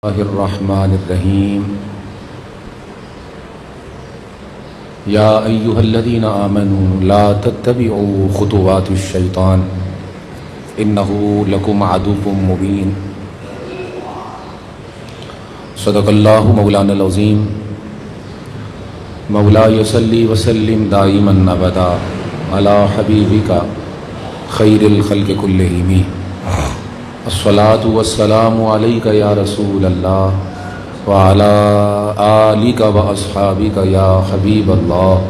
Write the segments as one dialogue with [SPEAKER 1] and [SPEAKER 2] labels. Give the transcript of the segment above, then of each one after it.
[SPEAKER 1] اللہ الرحمن الرحیم یا ایہا الذین آمنوا لا تتبعوا خطوات الشیطان انہ لکم عدو مبین صدق اللہ مولانا العظیم مولاي صلی وسلم دائما ابدا علی حبیبک خیر الخلق کلہم الصلاة والسلام علیک یا رسول اللہ وعلی آلک واصحابک یا حبیب اللہ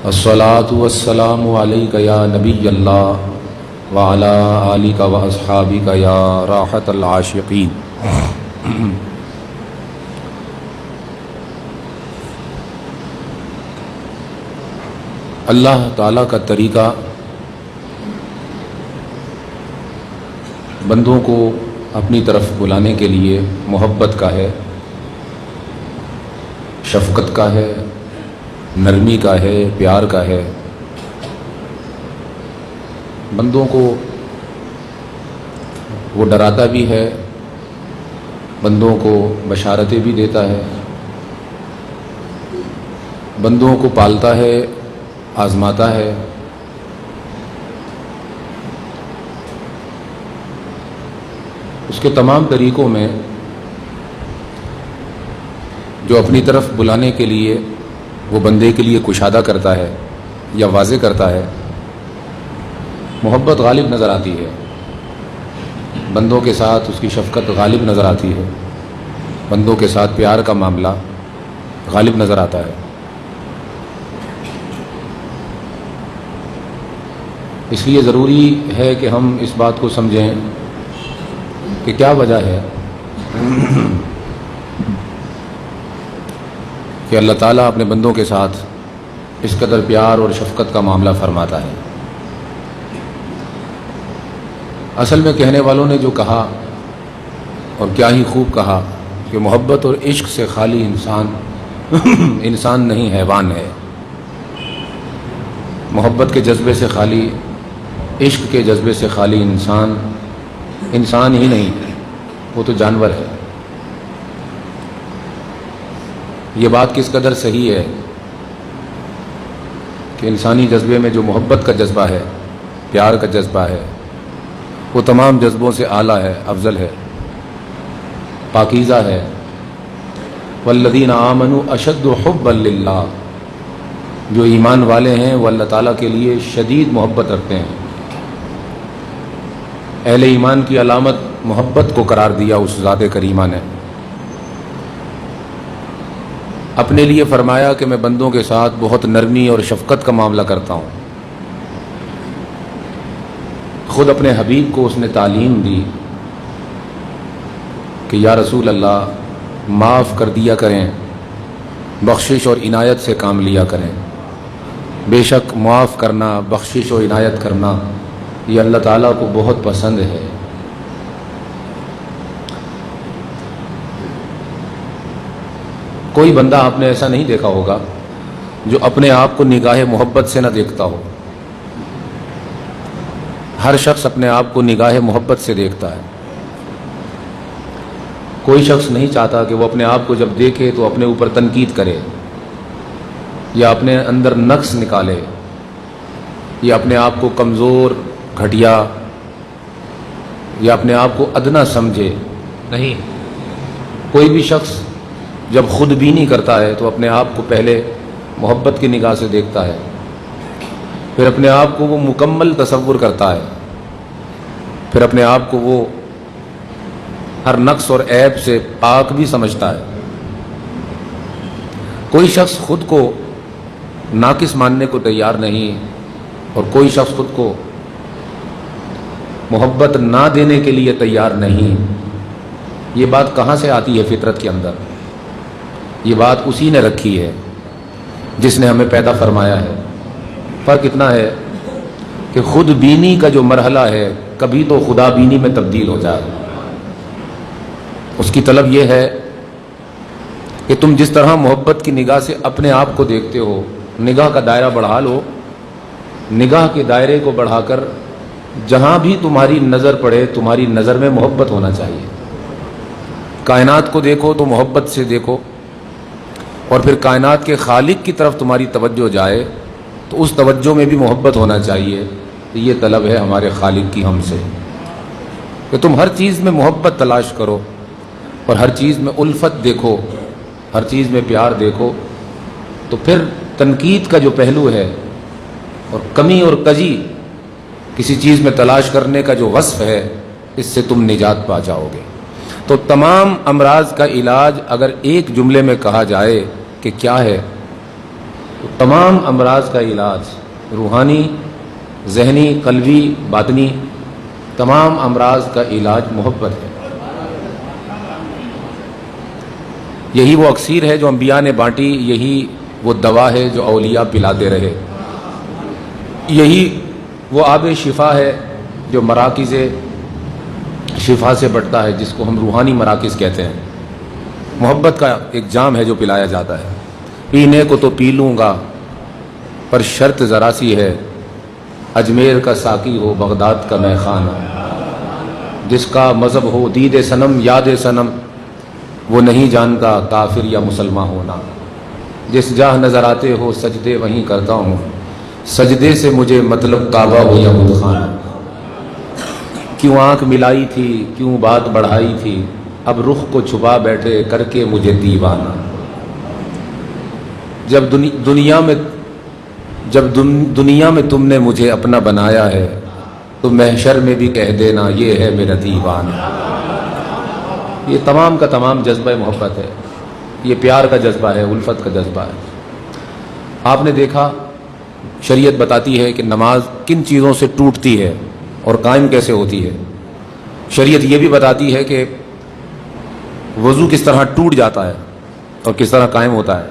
[SPEAKER 1] الصلاة والسلام علیک یا نبی اللہ وعلی آلک واصحابک یا راحت العاشقین۔ اللہ تعالیٰ کا طریقہ بندوں کو اپنی طرف بلانے کے لیے محبت کا ہے، شفقت کا ہے، نرمی کا ہے، پیار کا ہے۔ بندوں کو وہ ڈراتا بھی ہے، بندوں کو بشارتیں بھی دیتا ہے، بندوں کو پالتا ہے، آزماتا ہے۔ اس کے تمام طریقوں میں جو اپنی طرف بلانے کے لیے وہ بندے کے لیے کشادہ کرتا ہے یا واضح کرتا ہے، محبت غالب نظر آتی ہے، بندوں کے ساتھ اس کی شفقت غالب نظر آتی ہے، بندوں کے ساتھ پیار کا معاملہ غالب نظر آتا ہے۔ اس لیے ضروری ہے کہ ہم اس بات کو سمجھیں کہ کیا وجہ ہے کہ اللہ تعالیٰ اپنے بندوں کے ساتھ اس قدر پیار اور شفقت کا معاملہ فرماتا ہے۔ اصل میں کہنے والوں نے جو کہا اور کیا ہی خوب کہا کہ محبت اور عشق سے خالی انسان نہیں، حیوان ہے۔ محبت کے جذبے سے خالی، عشق کے جذبے سے خالی انسان ہی نہیں، وہ تو جانور ہے۔ یہ بات کس قدر صحیح ہے کہ انسانی جذبے میں جو محبت کا جذبہ ہے، پیار کا جذبہ ہے، وہ تمام جذبوں سے اعلیٰ ہے، افضل ہے، پاکیزہ ہے۔ والذین آمنوا اشد حبا للہ، جو ایمان والے ہیں وہ اللہ تعالیٰ کے لیے شدید محبت رکھتے ہیں۔ اہل ایمان کی علامت محبت کو قرار دیا اس ذات کریمہ نے۔ اپنے لیے فرمایا کہ میں بندوں کے ساتھ بہت نرمی اور شفقت کا معاملہ کرتا ہوں۔ خود اپنے حبیب کو اس نے تعلیم دی کہ یا رسول اللہ معاف کر دیا کریں، بخشش اور عنایت سے کام لیا کریں۔ بے شک معاف کرنا، بخشش و عنایت کرنا یہ اللہ تعالیٰ کو بہت پسند ہے۔ کوئی بندہ آپ نے ایسا نہیں دیکھا ہوگا جو اپنے آپ کو نگاہ محبت سے نہ دیکھتا ہو۔ ہر شخص اپنے آپ کو نگاہ محبت سے دیکھتا ہے۔ کوئی شخص نہیں چاہتا کہ وہ اپنے آپ کو جب دیکھے تو اپنے اوپر تنقید کرے یا اپنے اندر نقص نکالے یا اپنے آپ کو کمزور، گھٹیا یا اپنے آپ کو ادنا سمجھے۔ نہیں، کوئی بھی شخص جب خود بینی کرتا ہے تو اپنے آپ کو پہلے محبت کی نگاہ سے دیکھتا ہے، پھر اپنے آپ کو وہ مکمل تصور کرتا ہے، پھر اپنے آپ کو وہ ہر نقص اور عیب سے پاک بھی سمجھتا ہے۔ کوئی شخص خود کو ناقص ماننے کو تیار نہیں اور کوئی شخص خود کو محبت نہ دینے کے لیے تیار نہیں۔ یہ بات کہاں سے آتی ہے فطرت کے اندر؟ یہ بات اسی نے رکھی ہے جس نے ہمیں پیدا فرمایا ہے۔ فرق اتنا ہے کہ خود بینی کا جو مرحلہ ہے کبھی تو خدا بینی میں تبدیل ہو جائے۔ اس کی طلب یہ ہے کہ تم جس طرح محبت کی نگاہ سے اپنے آپ کو دیکھتے ہو، نگاہ کا دائرہ بڑھا لو، نگاہ کے دائرے کو بڑھا کر جہاں بھی تمہاری نظر پڑے تمہاری نظر میں محبت ہونا چاہیے۔ کائنات کو دیکھو تو محبت سے دیکھو، اور پھر کائنات کے خالق کی طرف تمہاری توجہ جائے تو اس توجہ میں بھی محبت ہونا چاہیے۔ تو یہ طلب ہے ہمارے خالق کی ہم سے کہ تم ہر چیز میں محبت تلاش کرو، اور ہر چیز میں الفت دیکھو، ہر چیز میں پیار دیکھو، تو پھر تنقید کا جو پہلو ہے اور کمی اور کجی کسی چیز میں تلاش کرنے کا جو وصف ہے، اس سے تم نجات پا جاؤ گے۔ تو تمام امراض کا علاج اگر ایک جملے میں کہا جائے کہ کیا ہے، تو تمام امراض کا علاج روحانی، ذہنی، قلبی، باطنی، تمام امراض کا علاج محبت ہے۔ یہی وہ اکسیر ہے جو انبیاء نے بانٹی، یہی وہ دوا ہے جو اولیاء پلاتے رہے، یہی وہ آب شفا ہے جو مراکز شفا سے بٹتا ہے، جس کو ہم روحانی مراکز کہتے ہیں۔ محبت کا ایک جام ہے جو پلایا جاتا ہے، پینے کو تو پی لوں گا پر شرط ذرا سی ہے، اجمیر کا ساقی ہو بغداد کا میخانہ، جس کا مذہب ہو دید صنم یاد صنم، وہ نہیں جانتا کافر یا مسلمان ہونا، جس جہاں نظر آتے ہو سجدے وہیں کرتا ہوں، سجدے سے مجھے مطلب کعبہ ہو یا بت خانہ، کیوں آنکھ ملائی تھی، کیوں بات بڑھائی تھی، اب رخ کو چھپا بیٹھے کر کے مجھے دیوانہ، جب دنیا میں تم نے مجھے اپنا بنایا ہے، تو محشر میں بھی کہہ دینا یہ ہے میرا دیوانہ۔ یہ تمام کا تمام جذبہ محبت ہے، یہ پیار کا جذبہ ہے، الفت کا جذبہ ہے۔ آپ نے دیکھا شریعت بتاتی ہے کہ نماز کن چیزوں سے ٹوٹتی ہے اور قائم کیسے ہوتی ہے۔ شریعت یہ بھی بتاتی ہے کہ وضو کس طرح ٹوٹ جاتا ہے اور کس طرح قائم ہوتا ہے۔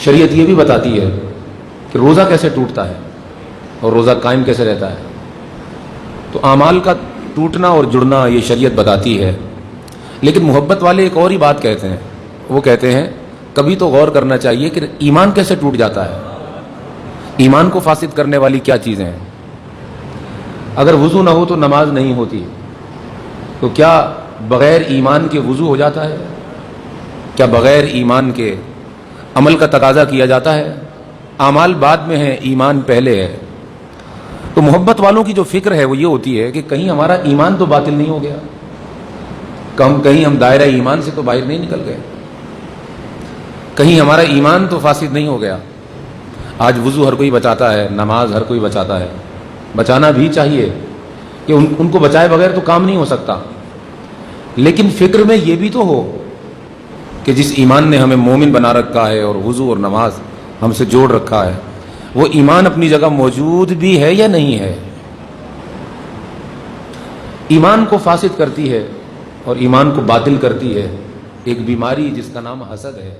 [SPEAKER 1] شریعت یہ بھی بتاتی ہے کہ روزہ کیسے ٹوٹتا ہے اور روزہ قائم کیسے رہتا ہے۔ تو اعمال کا ٹوٹنا اور جڑنا یہ شریعت بتاتی ہے۔ لیکن محبت والے ایک اور ہی بات کہتے ہیں، وہ کہتے ہیں کبھی تو غور کرنا چاہیے کہ ایمان کیسے ٹوٹ جاتا ہے، ایمان کو فاسد کرنے والی کیا چیزیں ہیں۔ اگر وضو نہ ہو تو نماز نہیں ہوتی، تو کیا بغیر ایمان کے وضو ہو جاتا ہے؟ کیا بغیر ایمان کے عمل کا تقاضا کیا جاتا ہے؟ اعمال بعد میں ہیں، ایمان پہلے ہے۔ تو محبت والوں کی جو فکر ہے وہ یہ ہوتی ہے کہ کہیں ہمارا ایمان تو باطل نہیں ہو گیا، کہیں ہم دائرہ ایمان سے تو باہر نہیں نکل گئے، کہیں ہمارا ایمان تو فاسد نہیں ہو گیا۔ آج وضو ہر کوئی بچاتا ہے، نماز ہر کوئی بچاتا ہے، بچانا بھی چاہیے کہ ان کو بچائے بغیر تو کام نہیں ہو سکتا، لیکن فکر میں یہ بھی تو ہو کہ جس ایمان نے ہمیں مومن بنا رکھا ہے اور وضو اور نماز ہم سے جوڑ رکھا ہے، وہ ایمان اپنی جگہ موجود بھی ہے یا نہیں ہے۔ ایمان کو فاسد کرتی ہے اور ایمان کو باطل کرتی ہے ایک بیماری جس کا نام حسد ہے۔